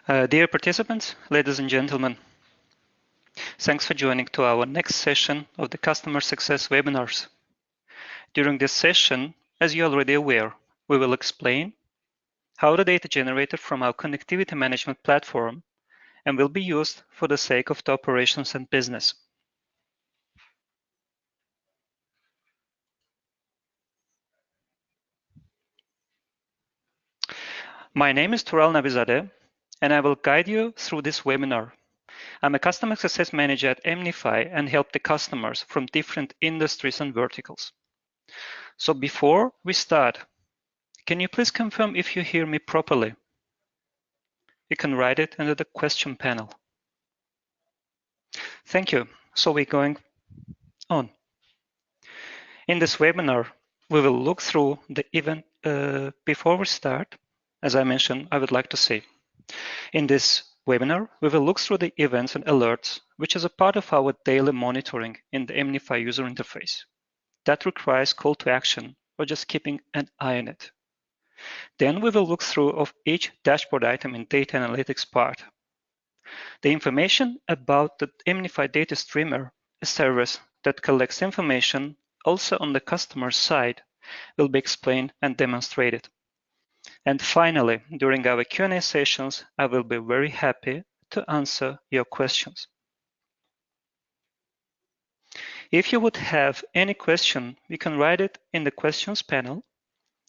Dear participants, ladies and gentlemen, thanks for joining to our next session of the Customer Success webinars. During this session, as you're already aware, we will explain how the data generated from our connectivity management platform and will be used for the sake of the operations and business. My name is Tural Nabizadeh, and I will guide you through this webinar. I'm a Customer Success Manager at EMnify and help the customers from different industries and verticals. So before we start, can you please confirm if you hear me properly? You can write it under the question panel. Thank you. So we're going on. In this webinar, we will look through the event. Before we start, as I mentioned, I would like to say, in this webinar, we will look through the events and alerts, which is a part of our daily monitoring in the EMnify user interface. That requires call to action or just keeping an eye on it. Then we will look through of each dashboard item in data analytics part. The information about the EMnify Data Streamer, a service that collects information also on the customer side, will be explained and demonstrated. And finally, during our Q&A sessions, I will be very happy to answer your questions. If you would have any question, you can write it in the questions panel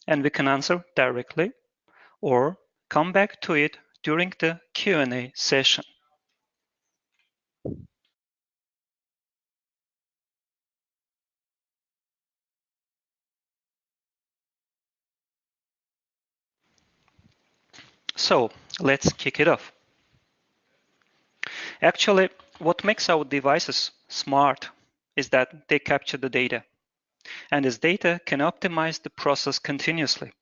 and we can answer directly or come back to it during the Q&A session. So let's kick it off. Actually, what makes our devices smart is that they capture the data, and this data can optimize the process continuously.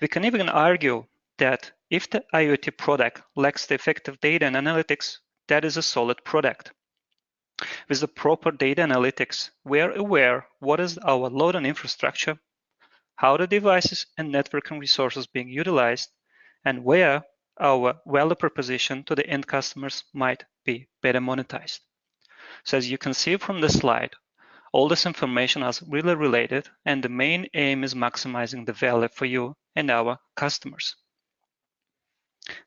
We can even argue that if the IoT product lacks the effective data and analytics, that is a solid product. With the proper data analytics, we are aware what is our load on infrastructure, how the devices and networking resources being utilized, and where our value proposition to the end customers might be better monetized. So as you can see from the slide, all this information is really related, and the main aim is maximizing the value for you and our customers.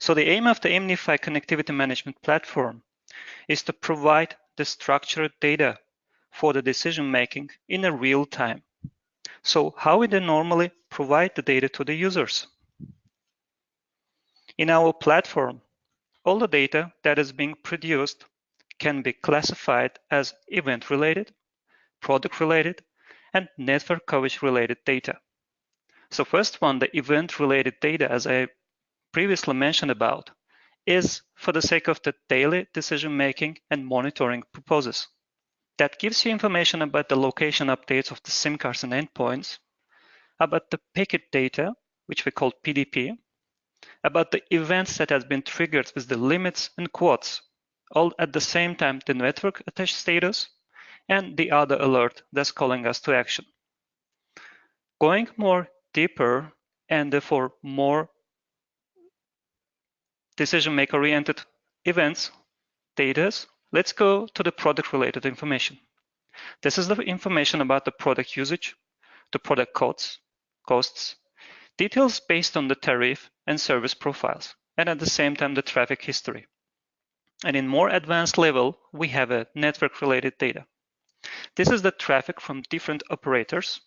So the aim of the EMnify Connectivity Management Platform is to provide the structured data for the decision making in a real time. So how we then normally provide the data to the users? In our platform, all the data that is being produced can be classified as event-related, product-related, and network coverage-related data. So first one, the event-related data, as I previously mentioned about, is for the sake of the daily decision-making and monitoring purposes. That gives you information about the location updates of the SIM cards and endpoints, about the packet data, which we call PDP, about the events that has been triggered with the limits and quotes, all at the same time the network attached status and the other alert that's calling us to action. Going more deeper and therefore more decision-maker oriented events, data, let's go to the product related information. This is the information about the product usage, the product costs, details based on the tariff and service profiles, and at the same time the traffic history. And in more advanced level, we have a network related data. This is the traffic from different operators,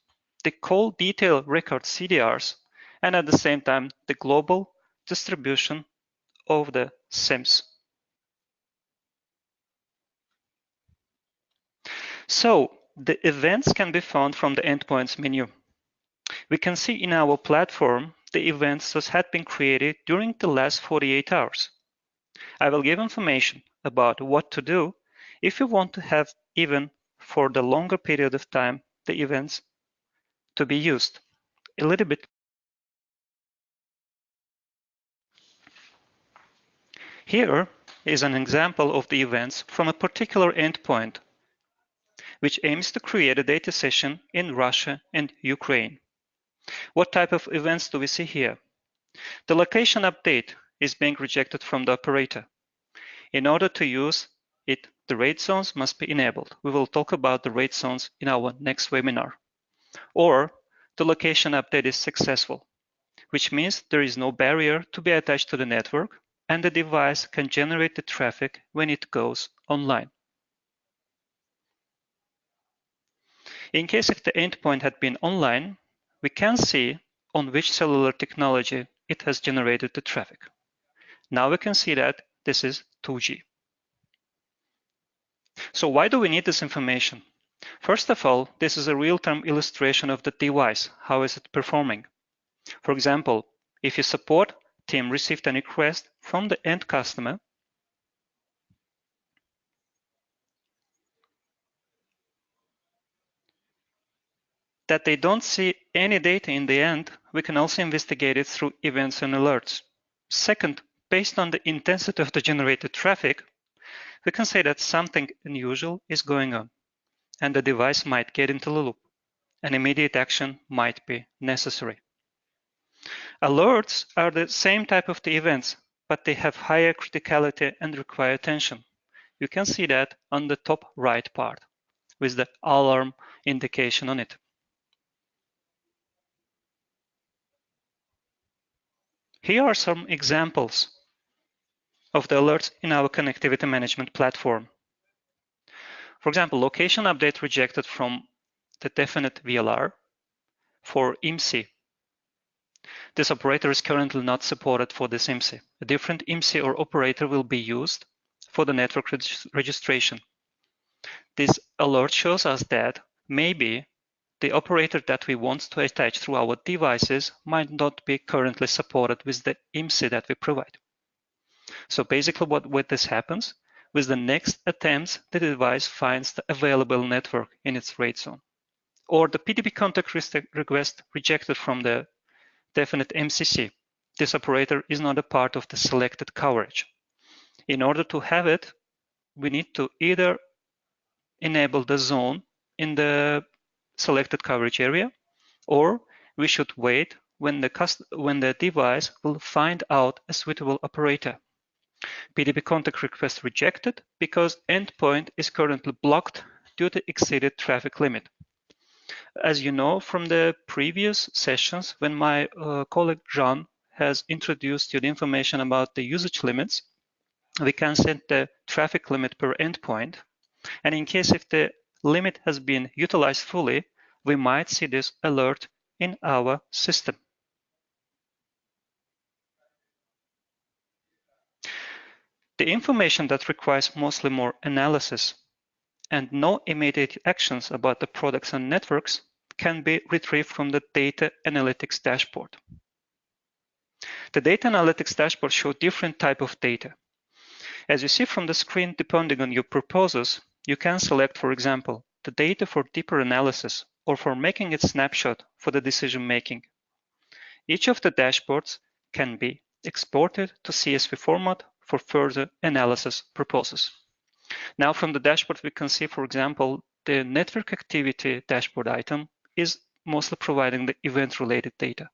the call detail record CDRs, and at the same time the global distribution of the SIMs. So the events can be found from the endpoints menu. We can see in our platform the events that had been created during the last 48 hours. I will give information about what to do if you want to have even for the longer period of time the events to be used a little bit. Here is an example of the events from a particular endpoint which aims to create a data session in Russia and Ukraine. What type of events do we see here? The location update is being rejected from the operator. In order to use it, the rate zones must be enabled. We will talk about the rate zones in our next webinar. Or the location update is successful, which means there is no barrier to be attached to the network and the device can generate the traffic when it goes online. In case if the endpoint had been online, we can see on which cellular technology it has generated the traffic. Now we can see that this is 2G. So why do we need this information? First of all, this is a real-time illustration of the device. How is it performing? For example, if your support team received a request from the end customer, that they don't see any data in the end, we can also investigate it through events and alerts. Second, based on the intensity of the generated traffic, we can say that something unusual is going on, and the device might get into the loop, and immediate action might be necessary. Alerts are the same type of the events, but they have higher criticality and require attention. You can see that on the top right part with the alarm indication on it. Here are some examples of the alerts in our connectivity management platform. For example, location update rejected from the definite VLR for IMSI. This operator is currently not supported for this IMSI. A different IMSI or operator will be used for the network registration. This alert shows us that maybe the operator that we want to attach through our devices might not be currently supported with the IMSI that we provide. So basically what this happens, with the next attempts, the device finds the available network in its rate zone. Or the PDP contact request rejected from the definite MCC. This operator is not a part of the selected coverage. In order to have it, we need to either enable the zone in the selected coverage area, or we should wait when the device will find out a suitable operator. PDP contact request rejected because endpoint is currently blocked due to exceeded traffic limit. As you know from the previous sessions, when my colleague Jean has introduced you the information about the usage limits, we can set the traffic limit per endpoint. And in case if the limit has been utilized fully, we might see this alert in our system. The information that requires mostly more analysis and no immediate actions about the products and networks can be retrieved from the Data Analytics dashboard. The Data Analytics dashboard shows different types of data. As you see from the screen, depending on your purposes, you can select, for example, the data for deeper analysis or for making a snapshot for the decision making. Each of the dashboards can be exported to CSV format for further analysis purposes. Now from the dashboard, we can see, for example, the network activity dashboard item is mostly providing the event-related data.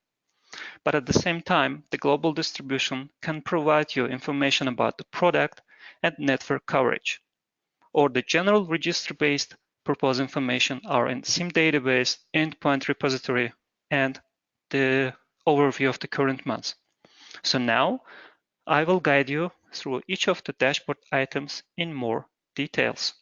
But at the same time, the global distribution can provide you information about the product and network coverage. Or the general register-based purpose information are in SIM database, Endpoint Repository, and the overview of the current months. So now I will guide you through each of the dashboard items in more details.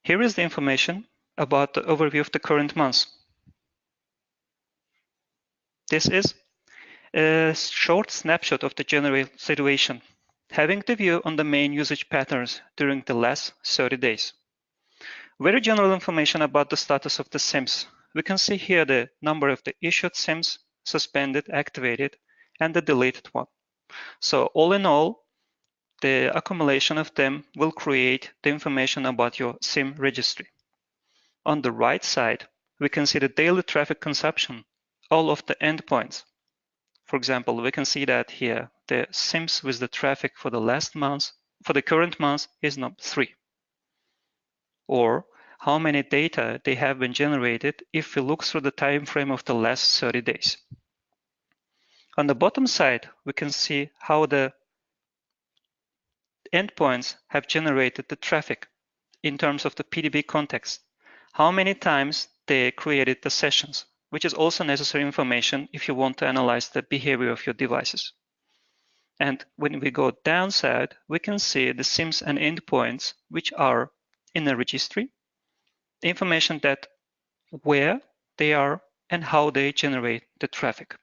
Here is the information about the overview of the current months. This is a short snapshot of the general situation, having the view on the main usage patterns during the last 30 days. Very general information about the status of the SIMs we can see here the number of the issued SIMs, suspended, activated, and the deleted one. So all in all, the accumulation of them will create the information about your SIM registry. On the right side, we can see the daily traffic consumption, all of the endpoints. For example, we can see that here, the SIMs with the traffic for the last month, for the current month is now 3. Or how many data they have been generated if we look through the time frame of the last 30 days. On the bottom side, we can see how the endpoints have generated the traffic in terms of the PDB context, how many times they created the sessions, which is also necessary information if you want to analyze the behavior of your devices. And when we go downside, we can see the SIMs and endpoints which are in the registry, information that where they are and how they generate the traffic.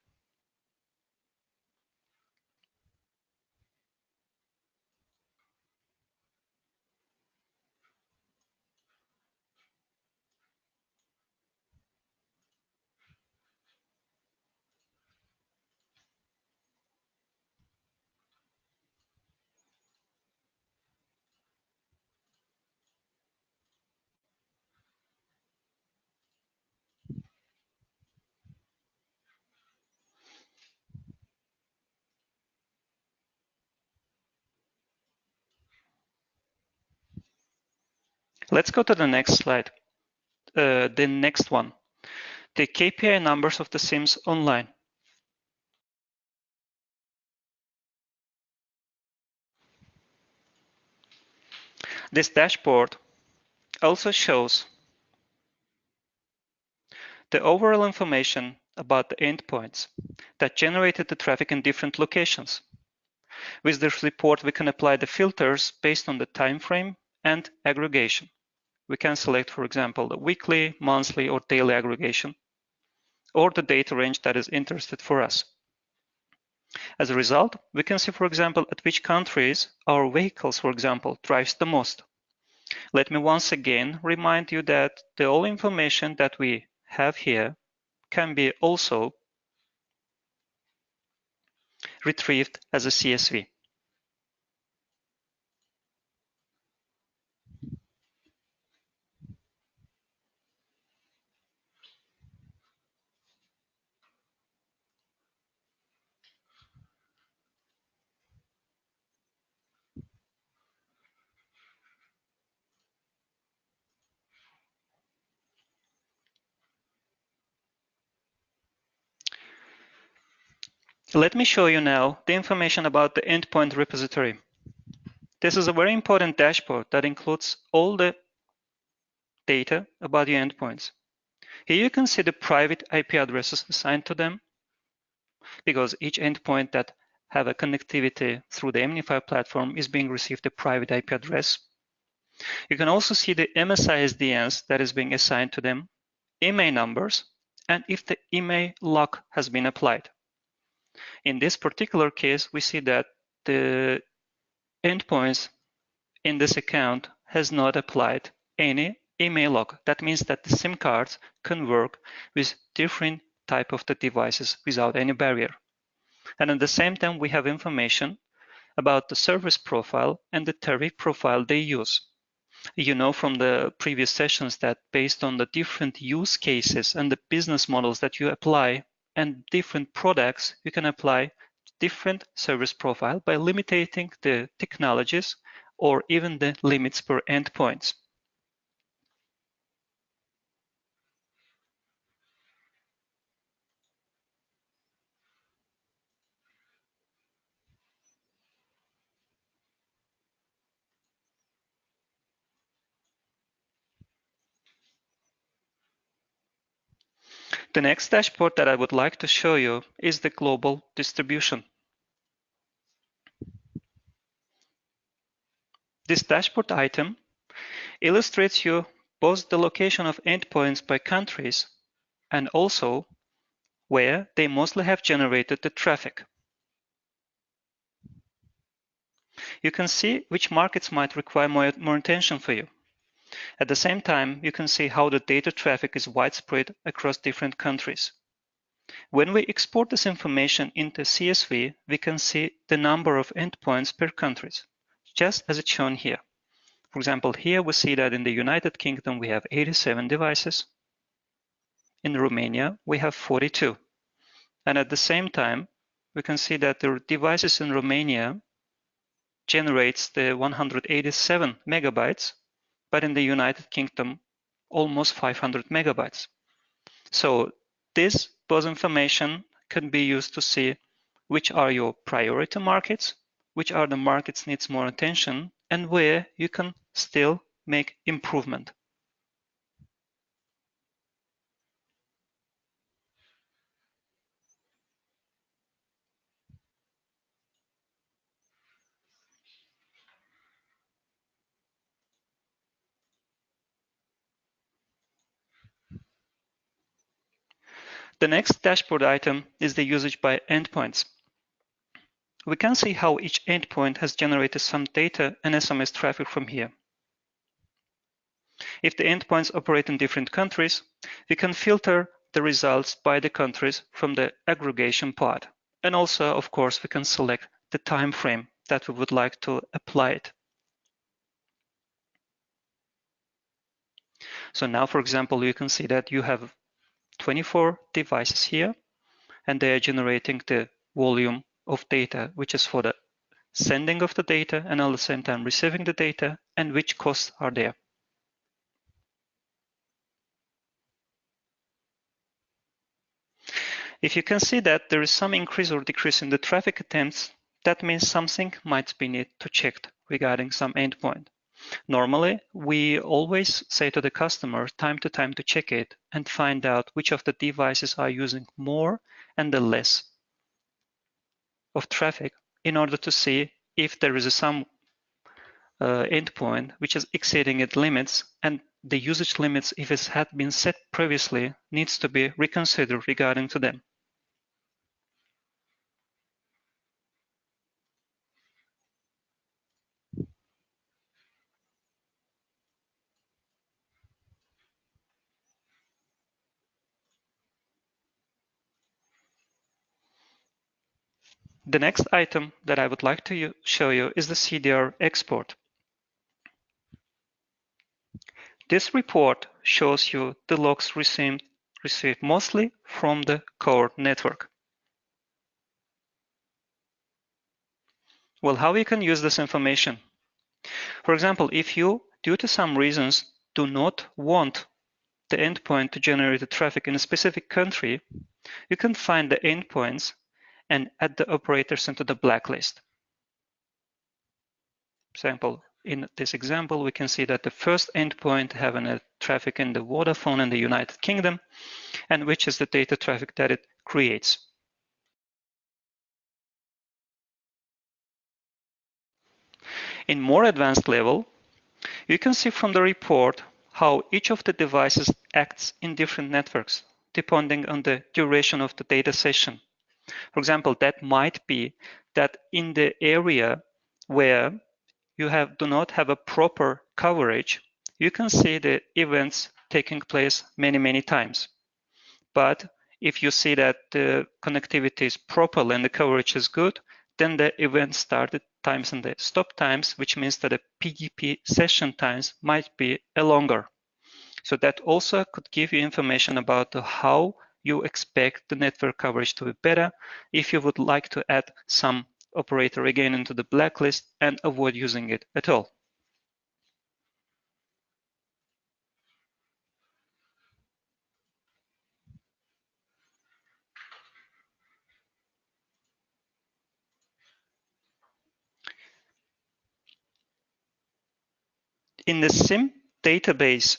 Let's go to the next slide, the next one, the KPI numbers of the SIMs online. This dashboard also shows the overall information about the endpoints that generated the traffic in different locations. With this report, we can apply the filters based on the time frame and aggregation. We can select, for example, the weekly, monthly, or daily aggregation, or the data range that is interested for us. As a result, we can see, for example, at which countries our vehicles, for example, drives the most. Let me once again remind you that the all information that we have here can be also retrieved as a CSV. Let me show you now the information about the Endpoint Repository. This is a very important dashboard that includes all the data about your endpoints. Here you can see the private IP addresses assigned to them, because each endpoint that have a connectivity through the EMnify platform is being received a private IP address. You can also see the MSI SDNs that is being assigned to them, email numbers, and if the email lock has been applied. In this particular case, we see that the endpoints in this account has not applied any email lock. That means that the SIM cards can work with different type of the devices without any barrier. And at the same time, we have information about the service profile and the tariff profile they use. You know from the previous sessions that based on the different use cases and the business models that you apply and different products, you can apply different service profile by limiting the technologies or even the limits per endpoints. The next dashboard that I would like to show you is the global distribution. This dashboard item illustrates you both the location of endpoints by countries and also where they mostly have generated the traffic. You can see which markets might require more attention for you. At the same time, you can see how the data traffic is widespread across different countries. When we export this information into CSV, we can see the number of endpoints per countries, just as it's shown here. For example, here we see that in the United Kingdom we have 87 devices. In Romania, we have 42. And at the same time, we can see that the devices in Romania generates the 187 megabytes, but in the United Kingdom, almost 500 megabytes. So this both information can be used to see which are your priority markets, which are the markets needs more attention, and where you can still make improvement. The next dashboard item is the usage by endpoints. We can see how each endpoint has generated some data and SMS traffic from here. If the endpoints operate in different countries, we can filter the results by the countries from the aggregation part. And also, of course, we can select the time frame that we would like to apply it. So now, for example, you can see that you have 24 devices here, and they are generating the volume of data, which is for the sending of the data and at the same time receiving the data, and which costs are there. If you can see that there is some increase or decrease in the traffic attempts, that means something might be need to check regarding some endpoint. Normally, we always say to the customer time to time to check it and find out which of the devices are using more and the less of traffic in order to see if there is some endpoint which is exceeding its limits, and the usage limits, if it had been set previously, needs to be reconsidered regarding to them. The next item that I would like to show you is the CDR Export. This report shows you the logs received mostly from the core network. Well, how you can use this information? For example, if you, due to some reasons, do not want the endpoint to generate the traffic in a specific country, you can find the endpoints and add the operators into the blacklist. For example, in this example, we can see that the first endpoint having a traffic in the Vodafone in the United Kingdom, and which is the data traffic that it creates. In more advanced level, you can see from the report how each of the devices acts in different networks, depending on the duration of the data session. For example, that might be that in the area where you do not have a proper coverage, you can see the events taking place many times. But if you see that the connectivity is proper and the coverage is good, then the event started times and the stop times, which means that the PGP session times might be longer. So that also could give you information about how you expect the network coverage to be better if you would like to add some operator again into the blacklist and avoid using it at all. In the SIM database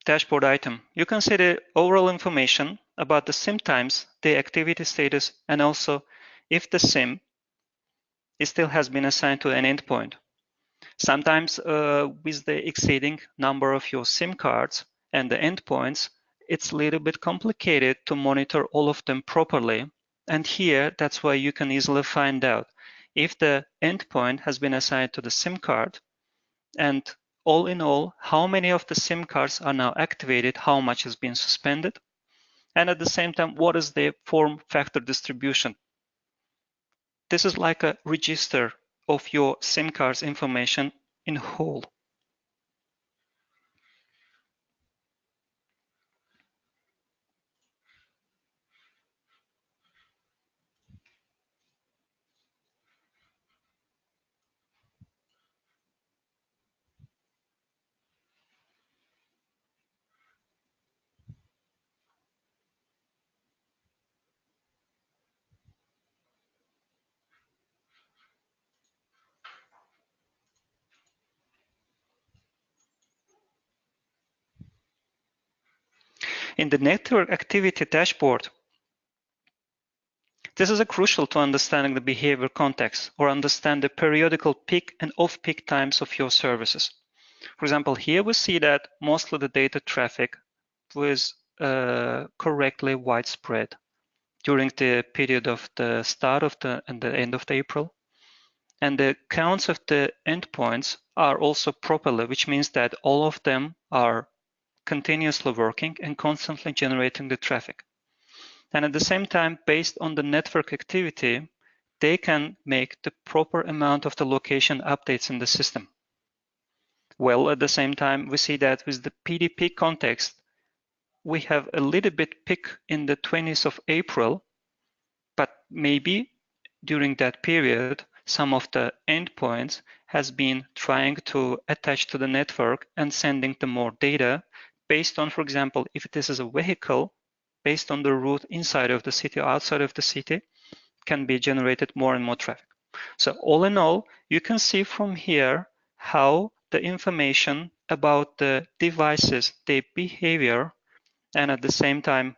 dashboard item, you can see the overall information about the SIM times, the activity status, and also if the SIM still has been assigned to an endpoint. Sometimes with the exceeding number of your SIM cards and the endpoints, it's a little bit complicated to monitor all of them properly. And here, that's why you can easily find out if the endpoint has been assigned to the SIM card and all in all, how many of the SIM cards are now activated, how much has been suspended, and at the same time, what is the form factor distribution. This is like a register of your SIM cards information in whole. In the network activity dashboard, this is crucial to understanding the behavior context or understand the periodical peak and off-peak times of your services. For example, here we see that most of the data traffic was correctly widespread during the period of the start of the and the end of the April. And the counts of the endpoints are also properly, which means that all of them are continuously working and constantly generating the traffic. And at the same time, based on the network activity, they can make the proper amount of the location updates in the system. Well, at the same time, we see that with the PDP context, we have a little bit peak in the 20th of April, but maybe during that period, some of the endpoints has been trying to attach to the network and sending the more data based on, for example, if this is a vehicle, based on the route inside of the city or outside of the city, can be generated more and more traffic. So all in all, you can see from here how the information about the devices, their behavior, and at the same time,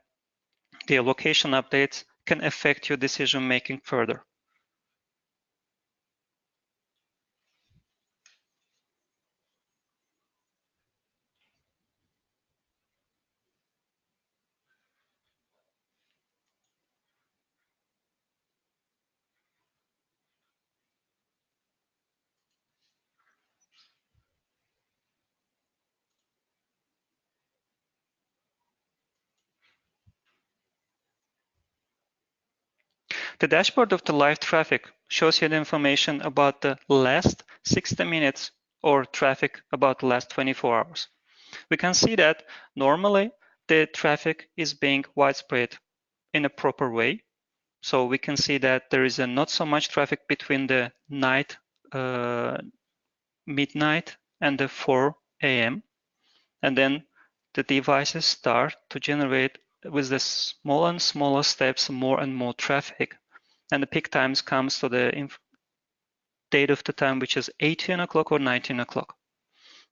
their location updates can affect your decision making further. The dashboard of the live traffic shows you the information about the last 60 minutes or traffic about the last 24 hours. We can see that normally the traffic is being widespread in a proper way. So we can see that there is not so much traffic between the night, midnight and the 4 a.m. And then the devices start to generate with the smaller and smaller steps more and more traffic. And the peak times comes to the date of the time, which is 18 o'clock or 19 o'clock.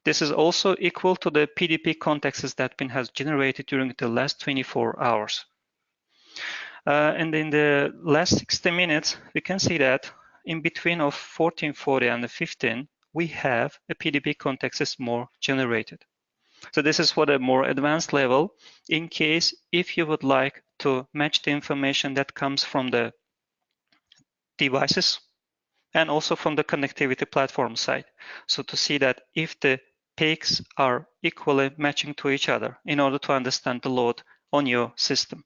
This is also equal to the PDP contexts that has generated during the last 24 hours. And in the last 60 minutes, we can see that in between of 1440 and 15, we have a PDP context is more generated. So this is for a more advanced level in case if you would like to match the information that comes from the devices and also from the connectivity platform side. So to see that if the peaks are equally matching to each other in order to understand the load on your system.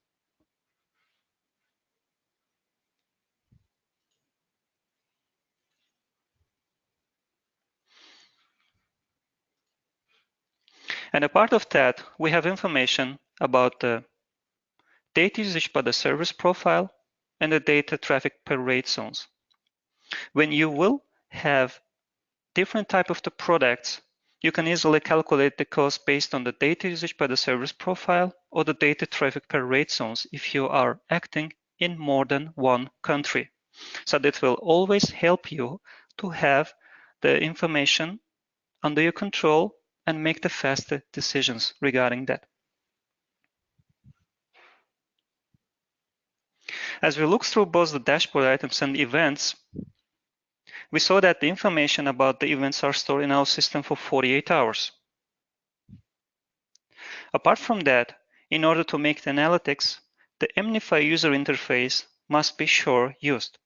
And a part of that, we have information about the data usage by the service profile and the data traffic per rate zones. When you will have different type of the products, you can easily calculate the cost based on the data usage by the service profile or the data traffic per rate zones if you are acting in more than one country. So that will always help you to have the information under your control and make the faster decisions regarding that. As we look through both the dashboard items and events, we saw that the information about the events are stored in our system for 48 hours. Apart from that, in order to make the analytics, the EMnify user interface must be sure used.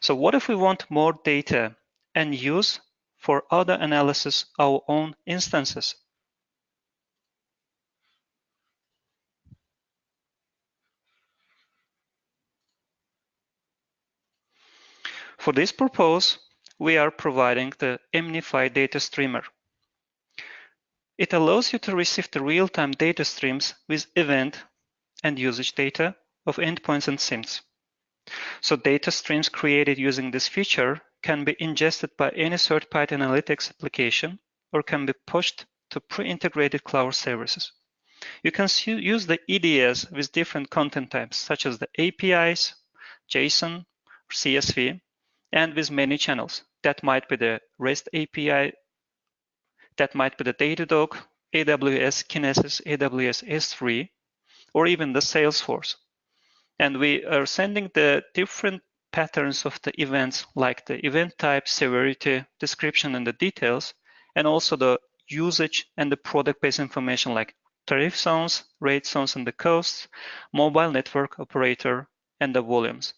So what if we want more data and use for other analysis our own instances. For this purpose, we are providing the EMnify data streamer. It allows you to receive the real-time data streams with event and usage data of endpoints and SIMs. So data streams created using this feature can be ingested by any third-party analytics application or can be pushed to pre-integrated cloud services. You can use the EDS with different content types, such as the APIs, JSON, CSV, and with many channels. That might be the REST API, that might be the Datadog, AWS Kinesis, AWS S3, or even the Salesforce. And we are sending the different patterns of the events, like the event type, severity, description, and the details, and also the usage and the product-based information like tariff zones, rate zones, and the costs, mobile network operator, and the volumes.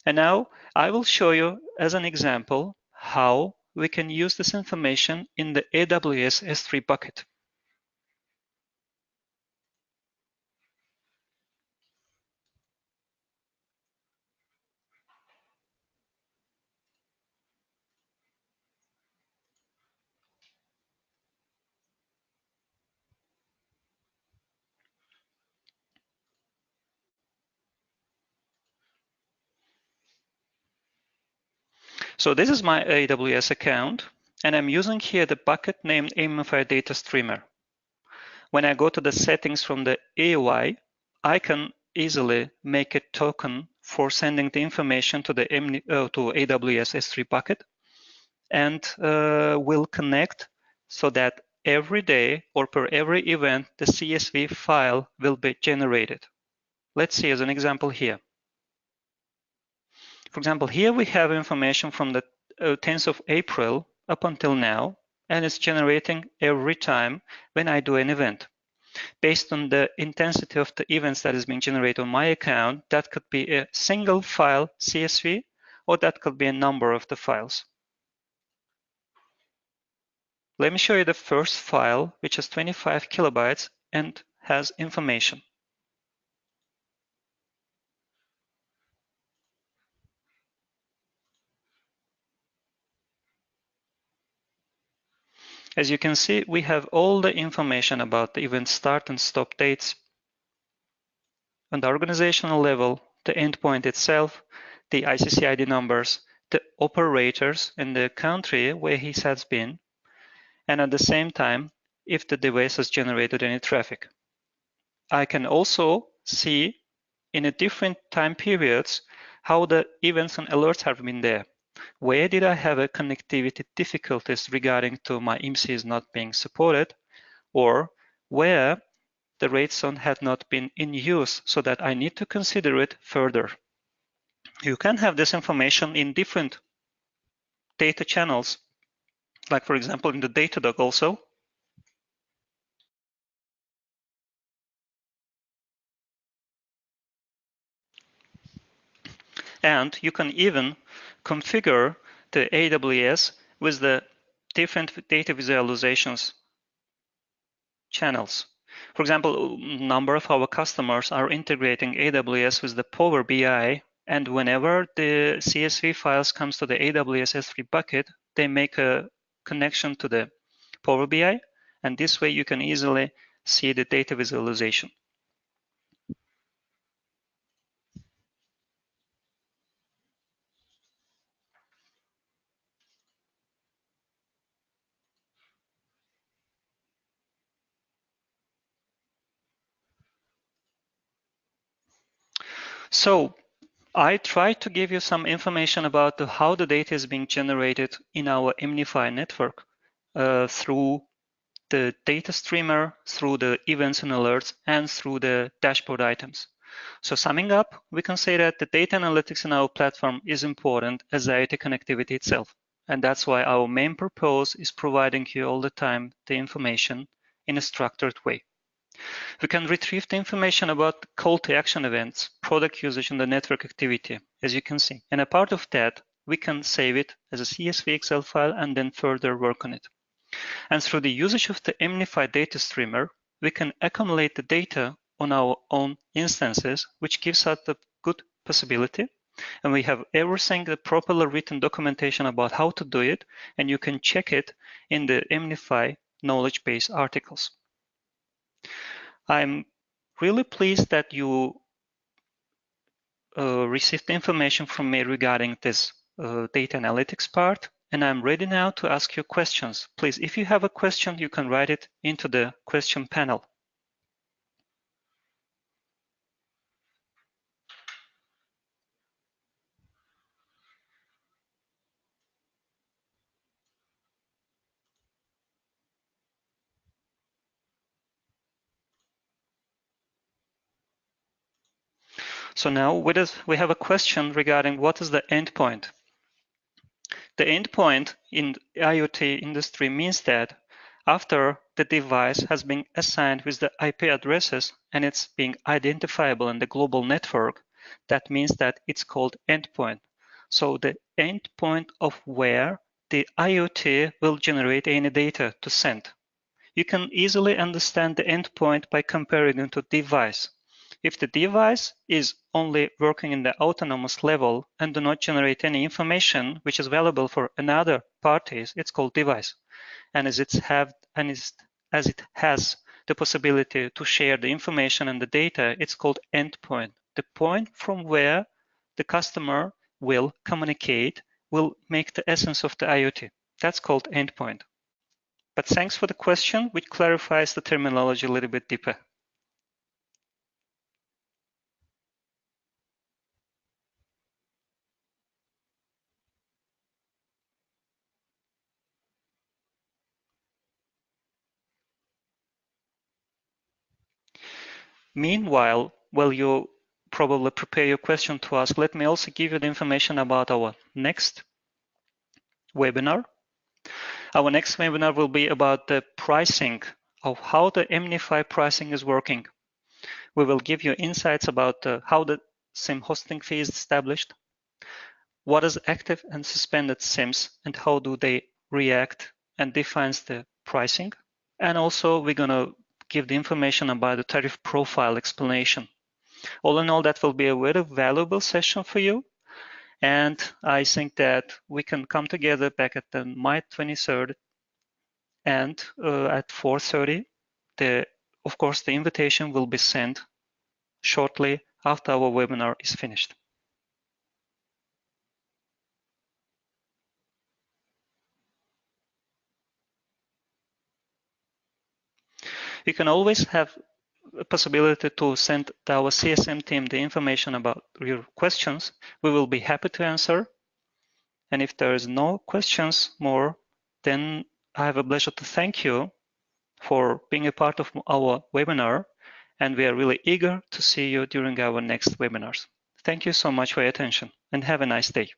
And now I will show you as an example how we can use this information in the AWS S3 bucket. So this is my AWS account, and I'm using here the bucket named EMnify Data Streamer. When I go to the settings from the AOI, I can easily make a token for sending the information to the to AWS S3 bucket, and will connect so that every day or per every event, the CSV file will be generated. Let's see as an example here. For example, here we have information from the 10th of April up until now, and it's generating every time when I do an event. Based on the intensity of the events that is being generated on my account, that could be a single file CSV, or that could be a number of the files. Let me show you the first file, which is 25 kilobytes and has information. As you can see, we have all the information about the event start and stop dates. On the organizational level, the endpoint itself, the ICC ID numbers, the operators in the country where he has been, and at the same time, if the device has generated any traffic. I can also see in a different time periods how the events and alerts have been there. Where did I have a connectivity difficulties regarding to my IMSI not being supported, or where the rate zone had not been in use so that I need to consider it further. You can have this information in different data channels, like for example in the Datadog also. And you can even configure the AWS with the different data visualizations channels. For example, a number of our customers are integrating AWS with the Power BI, and whenever the CSV files comes to the AWS S3 bucket, they make a connection to the Power BI, and this way you can easily see the data visualization. So I tried to give you some information about how the data is being generated in our EMnify network through the data streamer, through the events and alerts, and through the dashboard items. So summing up, we can say that the data analytics in our platform is important as the IT connectivity itself. And that's why our main purpose is providing you all the time the information in a structured way. We can retrieve the information about the call to action events, product usage, and the network activity, as you can see. And a part of that, we can save it as a CSV Excel file and then further work on it. And through the usage of the EMnify data streamer, we can accumulate the data on our own instances, which gives us the good possibility. And we have everything, the properly written documentation about how to do it, and you can check it in the EMnify knowledge base articles. I'm really pleased that you received information from me regarding this data analytics part, and I'm ready now to ask you questions. Please, if you have a question, you can write it into the question panel. So now we have a question regarding what is the endpoint. The endpoint in the IoT industry means that after the device has been assigned with the IP addresses and it's being identifiable in the global network, that means that it's called endpoint. So the endpoint of where the IoT will generate any data to send. You can easily understand the endpoint by comparing it to device. If the device is only working in the autonomous level and do not generate any information which is valuable for another parties, it's called device. And as it has the possibility to share the information and the data, it's called endpoint. The point from where the customer will communicate will make the essence of the IoT. That's called endpoint. But thanks for the question, which clarifies the terminology a little bit deeper. Meanwhile, while you probably prepare your question to ask, let me also give you the information about our next webinar. Our next webinar will be about the pricing of how the EMnify pricing is working. We will give you insights about how the SIM hosting fee is established, what is active and suspended SIMs, and how do they react and defines the pricing. And also we're going to give the information about the tariff profile explanation. All in all, that will be a very valuable session for you. And I think that we can come together back at the May 23rd and at 4:30. Of course, the invitation will be sent shortly after our webinar is finished. You can always have a possibility to send our CSM team the information about your questions. We will be happy to answer. And if there is no questions more, then I have a pleasure to thank you for being a part of our webinar. And we are really eager to see you during our next webinars. Thank you so much for your attention and have a nice day.